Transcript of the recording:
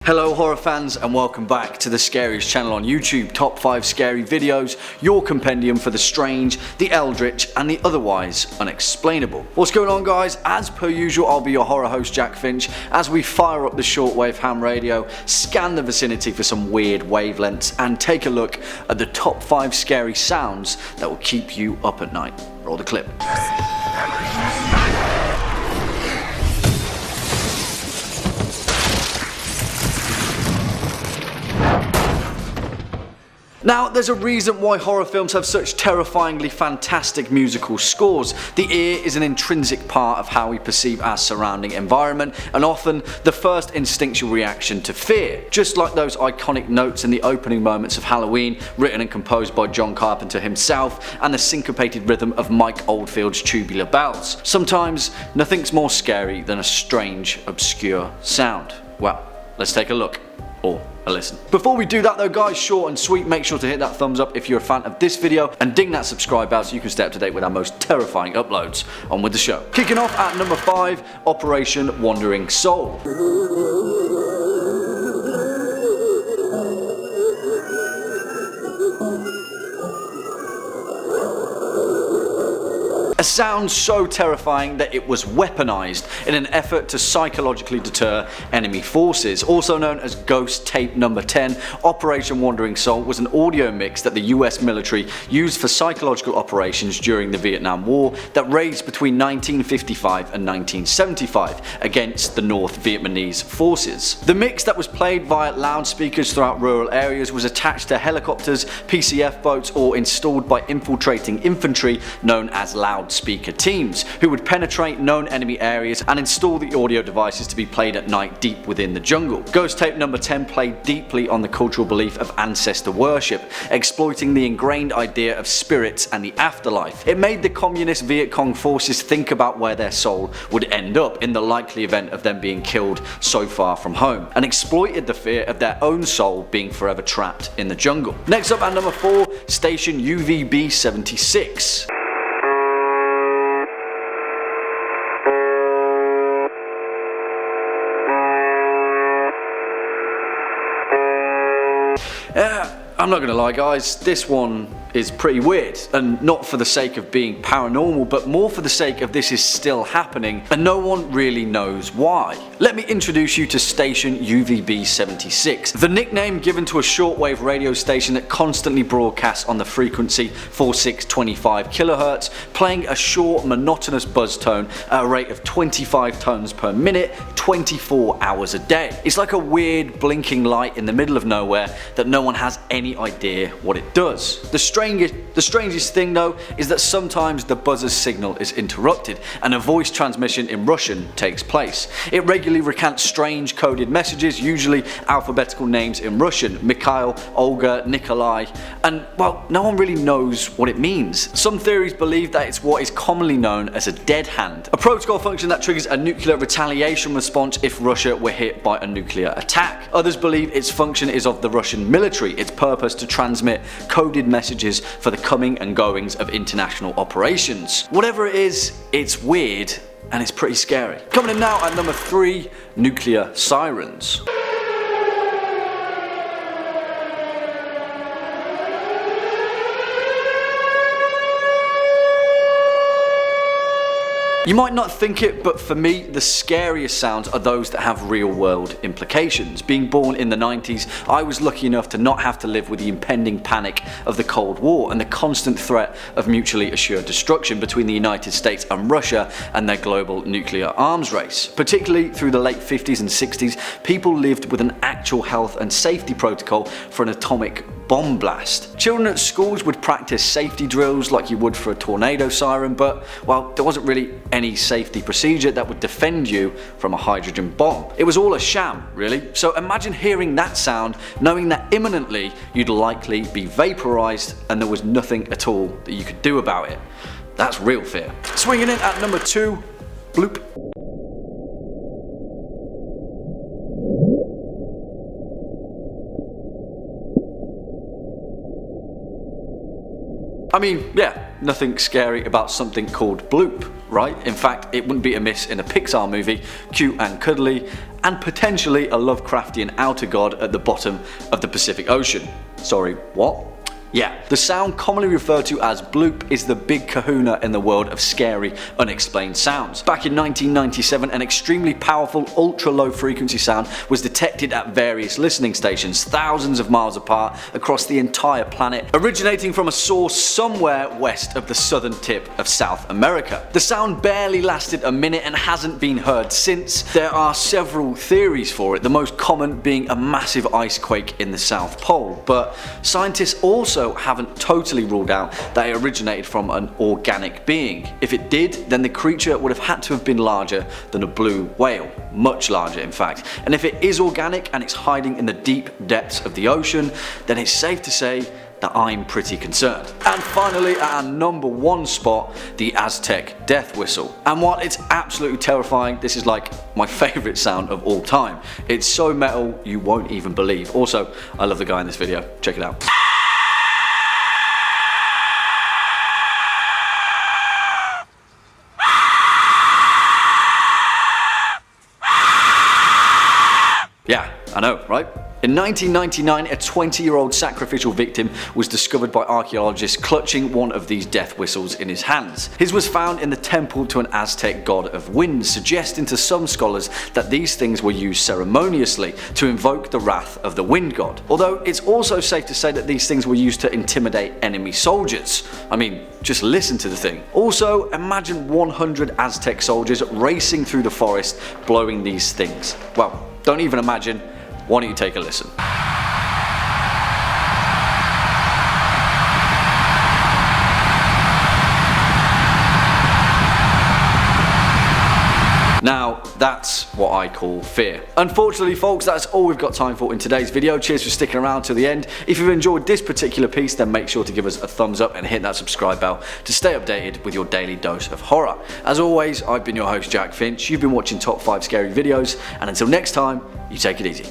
Hello horror fans and welcome back to the scariest channel on YouTube, Top 5 Scary Videos, your compendium for the strange, the eldritch and the otherwise unexplainable. What's going on guys? As per usual, I'll be your horror host Jack Finch as we fire up the shortwave ham radio, scan the vicinity for some weird wavelengths and take a look at the top 5 scary sounds that will keep you up at night. Roll the clip. Now, there's a reason why horror films have such terrifyingly fantastic musical scores. The ear is an intrinsic part of how we perceive our surrounding environment and often the first instinctual reaction to fear. Just like those iconic notes in the opening moments of Halloween, written and composed by John Carpenter himself, and the syncopated rhythm of Mike Oldfield's Tubular Bells. Sometimes, nothing's more scary than a strange, obscure sound. Well, let's take a look. Or a listen. Before we do that though guys, short and sweet, make sure to hit that thumbs up if you're a fan of this video and ding that subscribe bell so you can stay up to date with our most terrifying uploads. On with the show. Kicking off at number 5, Operation Wandering Soul. A sound so terrifying that it was weaponized in an effort to psychologically deter enemy forces. Also known as Ghost Tape Number 10, Operation Wandering Soul was an audio mix that the US military used for psychological operations during the Vietnam War that raged between 1955 and 1975 against the North Vietnamese forces. The mix that was played via loudspeakers throughout rural areas was attached to helicopters, PCF boats, or installed by infiltrating infantry known as loudspeaker teams, who would penetrate known enemy areas and install the audio devices to be played at night deep within the jungle. Ghost Tape Number 10 played deeply on the cultural belief of ancestor worship, exploiting the ingrained idea of spirits and the afterlife. It made the communist Viet Cong forces think about where their soul would end up in the likely event of them being killed so far from home, and exploited the fear of their own soul being forever trapped in the jungle. Next up at number 4, Station UVB 76. I'm not gonna lie guys, this one is pretty weird, and not for the sake of being paranormal, but more for the sake of this is still happening and no one really knows why. Let me introduce you to Station UVB 76, the nickname given to a shortwave radio station that constantly broadcasts on the frequency 4625 kHz, playing a short monotonous buzz tone at a rate of 25 tones per minute, 24 hours a day. It's like a weird blinking light in the middle of nowhere that no one has any idea what it does. The strangest thing though is that sometimes the buzzer's signal is interrupted and a voice transmission in Russian takes place. It regularly recants strange coded messages, usually alphabetical names in Russian, Mikhail, Olga, Nikolai, and well, no one really knows what it means. Some theories believe that it's what is commonly known as a dead hand, a protocol function that triggers a nuclear retaliation response if Russia were hit by a nuclear attack. Others believe its function is of the Russian military, its purpose to transmit coded messages for the coming and goings of international operations. Whatever it is, it's weird and it's pretty scary. Coming in now at number 3, Nuclear Sirens. You might not think it, but for me, the scariest sounds are those that have real world implications. Being born in the 90s, I was lucky enough to not have to live with the impending panic of the Cold War and the constant threat of mutually assured destruction between the United States and Russia and their global nuclear arms race. Particularly through the late 50s and 60s, people lived with an actual health and safety protocol for an atomic bomb blast. Children at schools would practice safety drills like you would for a tornado siren, but well, there wasn't really any safety procedure that would defend you from a hydrogen bomb. It was all a sham, really. So imagine hearing that sound, knowing that imminently you'd likely be vaporized and there was nothing at all that you could do about it. That's real fear. Swinging in at number 2, Bloop. I mean, yeah, nothing scary about something called Bloop, right? In fact, it wouldn't be amiss in a Pixar movie, cute and cuddly, and potentially a Lovecraftian outer god at the bottom of the Pacific Ocean. Sorry, what? Yeah, the sound commonly referred to as Bloop is the big kahuna in the world of scary, unexplained sounds. Back in 1997, an extremely powerful, ultra-low frequency sound was detected at various listening stations, thousands of miles apart across the entire planet, originating from a source somewhere west of the southern tip of South America. The sound barely lasted a minute and hasn't been heard since. There are several theories for it, the most common being a massive ice quake in the South Pole, but scientists also haven't totally ruled out that it originated from an organic being. If it did, then the creature would have had to have been larger than a blue whale, much larger in fact. And if it is organic and it's hiding in the deep depths of the ocean, then it's safe to say that I'm pretty concerned. And finally, at our number 1 spot, the Aztec death whistle. And while it's absolutely terrifying, this is like my favourite sound of all time. It's so metal you won't even believe. Also, I love the guy in this video. Check it out. Yeah, I know, right? In 1999, a 20-year-old sacrificial victim was discovered by archaeologists clutching one of these death whistles in his hands. His was found in the temple to an Aztec god of wind, suggesting to some scholars that these things were used ceremoniously to invoke the wrath of the wind god. Although it's also safe to say that these things were used to intimidate enemy soldiers. I mean, just listen to the thing. Also, imagine 100 Aztec soldiers racing through the forest blowing these things. Well, don't even imagine. Why don't you take a listen? Now, that's what I call fear. Unfortunately folks, that's all we've got time for in today's video. Cheers for sticking around to the end. If you've enjoyed this particular piece, then make sure to give us a thumbs up and hit that subscribe bell to stay updated with your daily dose of horror. As always, I've been your host Jack Finch, you've been watching Top 5 Scary Videos, and until next time, you take it easy.